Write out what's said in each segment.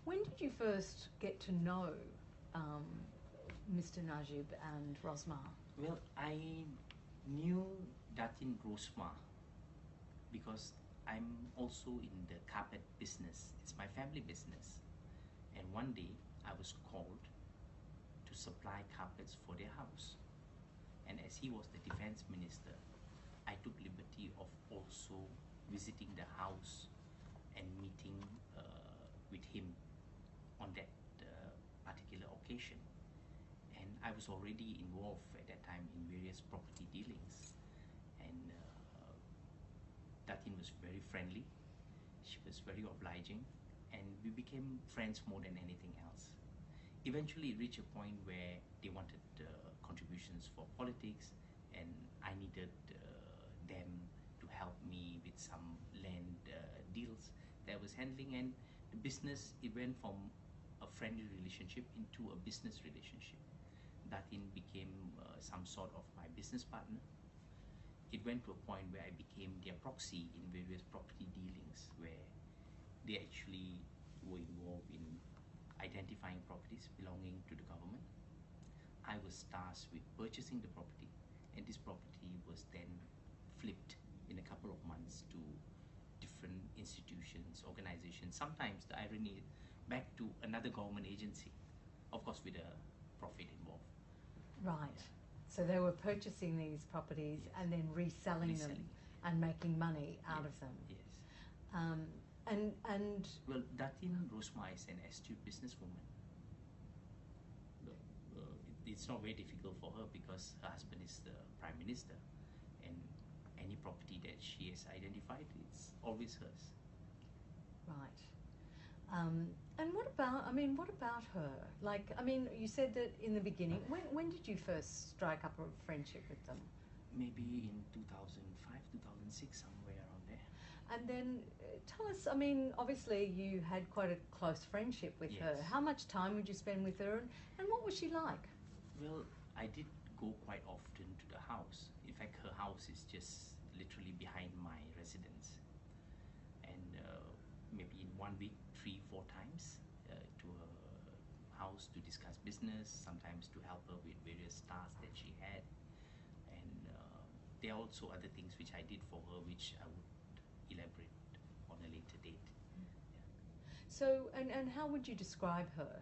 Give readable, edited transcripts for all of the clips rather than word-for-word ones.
When did you first get to know Mr. Najib and Rosmah? Well, I knew Datin Rosmah because I'm also in the carpet business. It's my family business. And one day I was called to supply carpets for their house. And as he was the defense minister, I took liberty of also visiting the house and meeting with him on that particular occasion. And I was already involved at that time in various property dealings. And Datin was very friendly. She was very obliging, and we became friends more than anything else. Eventually, it reached a point where they wanted contributions for politics, and I needed them to help me with some land deals that I was handling. And the business, it went from a friendly relationship into a business relationship. Datin became some sort of my business partner. It went to a point where I became their proxy in various property dealings, where they actually were involved in identifying properties belonging to the government. I was tasked with purchasing the property, and this property was then flipped in a couple of months to different institutions, organizations. Sometimes the irony, back to another government agency, of course with a profit involved. Right. So they were purchasing these properties, yes, and then reselling them and making money out, yes, of them. Yes. And well, Datin Rosmah is an astute businesswoman. It's not very difficult for her because her husband is the Prime Minister, and any property that she has identified, it's always hers. Right. And what about her? Like, I mean, you said that in the beginning. When did you first strike up a friendship with them? Maybe in 2005, 2006, somewhere around there. And then tell us, I mean, obviously you had quite a close friendship with, yes, her. How much time would you spend with her, and what was she like? Well, I did go quite often to the house. In fact, her house is just literally behind my residence. And maybe in 1 week, 3-4 times to her house to discuss business, sometimes to help her with various tasks that she had. And there are also other things which I did for her, which I would elaborate on a later date. Yeah. So, and how would you describe her?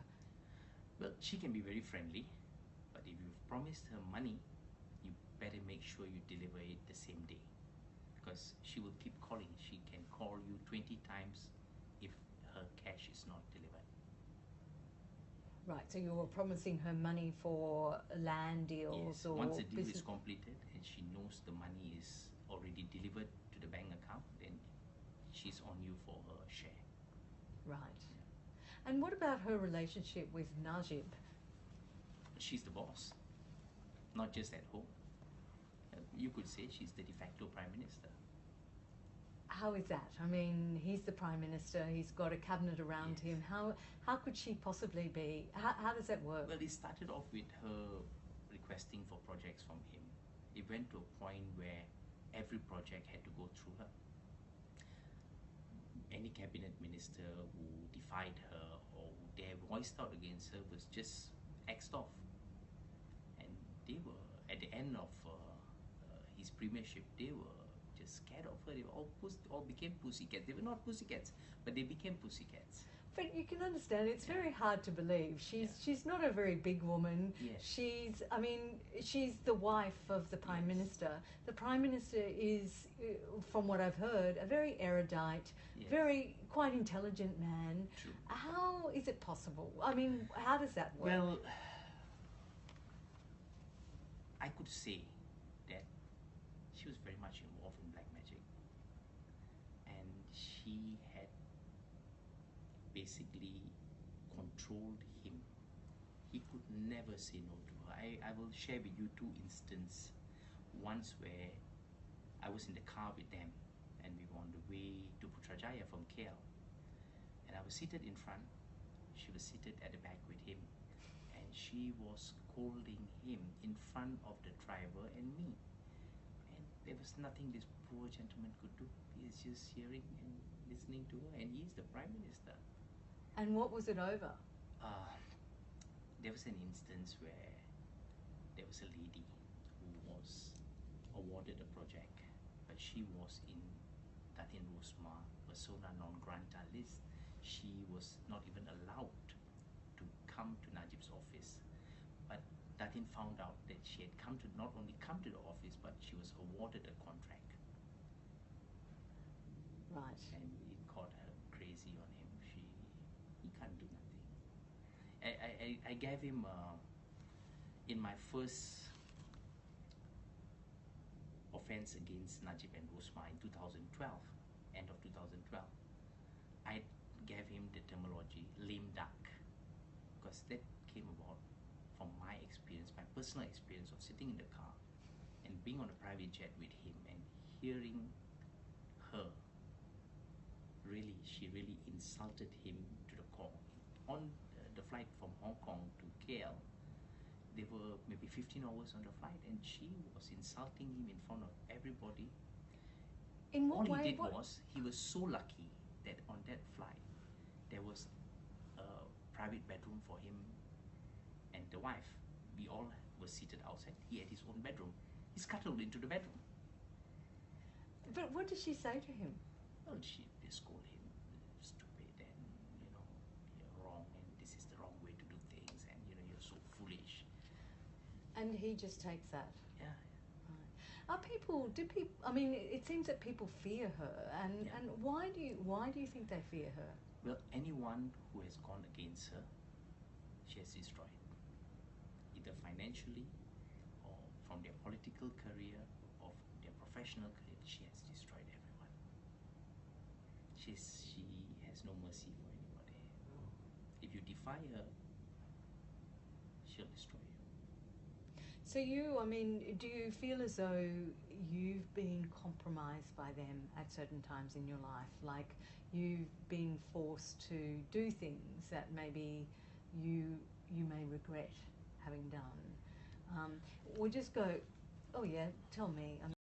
Well, she can be very friendly, but if you've promised her money, you better make sure you deliver it the same day, because she will keep calling. She can call you 20 times if her cash is not delivered. Right, so you were promising her money for land deals, yes, or once the deal is completed and she knows the money is already delivered to the bank account, then she's on you for her share. Right. Yeah. And what about her relationship with Najib? She's the boss, not just at home. You could say she's the de facto Prime Minister. How is that? I mean, he's the Prime Minister, he's got a cabinet around, yes, him. How could she possibly be? How does that work? Well, it started off with her requesting for projects from him. It went to a point where every project had to go through her. Any cabinet minister who defied her or who dare voiced out against her was just axed off. And they were, at the end of his premiership, they were just scared of her. They were all became pussycats. They were not pussycats, but they became pussycats. But you can understand, it's very hard to believe. She's not a very big woman. Yes. She's the wife of the Prime, yes, Minister. The Prime Minister is, from what I've heard, a very erudite, yes, quite intelligent man. True. How is it possible? I mean, how does that work? Well, I could say that she was very much involved in black magic, and she had basically controlled him. He could never say no to her. I will share with you 2 instances. Once where I was in the car with them and we were on the way to Putrajaya from KL, and I was seated in front, she was seated at the back with him, and she was scolding him in front of the driver and me. And there was nothing this poor gentleman could do. He is just hearing and listening to her, and he is the Prime Minister. And what was it over? There was an instance where there was a lady who was awarded a project, but she was in Datin Rosmah persona non grata list. She was not even allowed to come to Najib's office. But Datin found out that she had not only come to the office, but she was awarded a contract. Right. And it caught her crazy on him. He can't do nothing. I gave him in my first offense against Najib and Rosmah in 2012, end of 2012. I gave him the terminology lame duck, because that came about from my experience, my personal experience of sitting in the car and being on a private jet with him and hearing her. She really insulted him to the core. On the flight from Hong Kong to KL, there were maybe 15 hours on the flight, and she was insulting him in front of everybody. In what way? All he did was, he was so lucky that on that flight, there was a private bedroom for him and the wife. We all were seated outside. He had his own bedroom. He scuttled into the bedroom. But what did she say to him? Well, she scolded him, stupid, and you're wrong, and this is the wrong way to do things, and you're so foolish. And he just takes that. Yeah. Right. I mean, it seems that people fear her, and why do you think they fear her? Well, anyone who has gone against her, she has destroyed, either financially, or from their political career, or their professional career. She has destroyed everyone. She has no mercy for anybody. If you defy her, she'll destroy you. So do you feel as though you've been compromised by them at certain times in your life? Like you've been forced to do things that maybe you may regret having done? We'll just go, oh yeah, tell me.